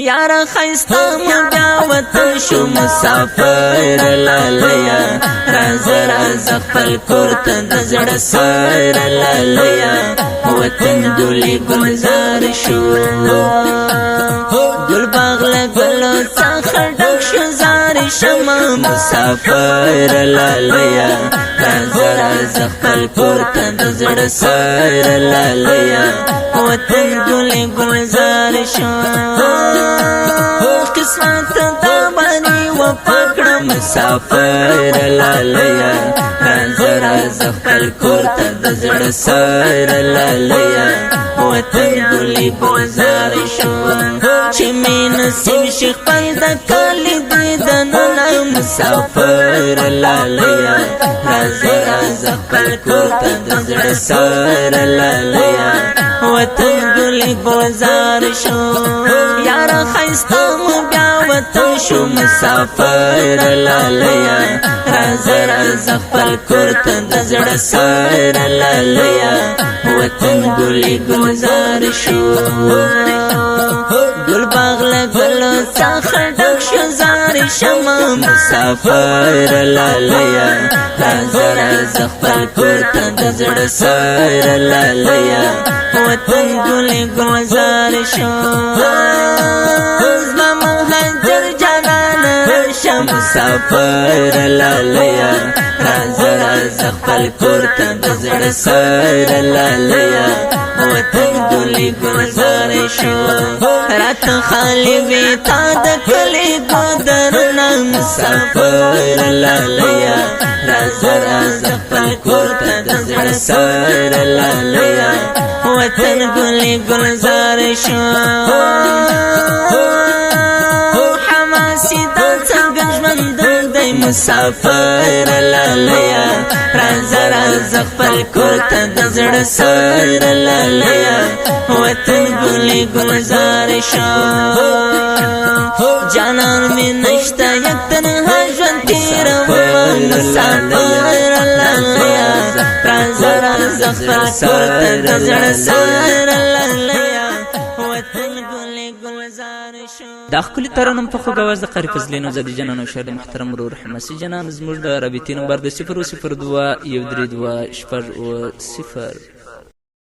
یارا خیستا مو بیا وطن شو مسافر لالیا راز راز خپل کور ته د زړه سر لالیا وطن ګلي ګلزار شو ګل باغ له ګلو څخه ډک شو زار شمه مسافر لالیا راز راز خپل کور ته د زړه سر لالیا وطن ګلي ګلزار شو قسمت دا بانی و پکڑ مسافر لالیا راز راز خپل کور ته د زړه سر لالیا وطن ګلي ګلزار شو چې مې نصیب شي خپل د کالي دیدنونه مسافر لالیا راز راز خپل کور ته د زړه سر لالیا وطن ګلي ګلزار شو یارا خیستا مو بیا وطن شو مسافر لالیا راز راز خپل کور ته د زړه سر لالیا وطن ګلي ګلزار شو ګل باغ له ګلو څخه ډک شو زار شمه مسافر لالیا راز راز خپل کور ته د زړه سر لالیا وطن ګلي ګلزار شو زما مهاجر جانان شم مسافر لالیا راز راز خپل کور ته د زړه سر لالیا وطن ګلي ګلزار شو رات خالی وی تا د کلی ګودرنا مسافر لالیا راز راز خپل کور ته د زړه سر لالیا وطن ګلي ګلزار شو حماسي دا څنګه ژوند دی مسافر لالیا راز راز خپل کور ته د زړه سر لالیا وطن ګلي ګلزار شو جانان مې نشته یک تنها ژوند تېروم مسافر لالیا راز راز خپل کور ته د زړه سر لالیا وطن ګلي ګلزار شو دا ښکلي ترنم په خوږ اواز د قاري فضلي نوزادي جانان او شاعر د محترم ورور حماسي جانان زموږ د رابطې نمبر د 002 132 6 0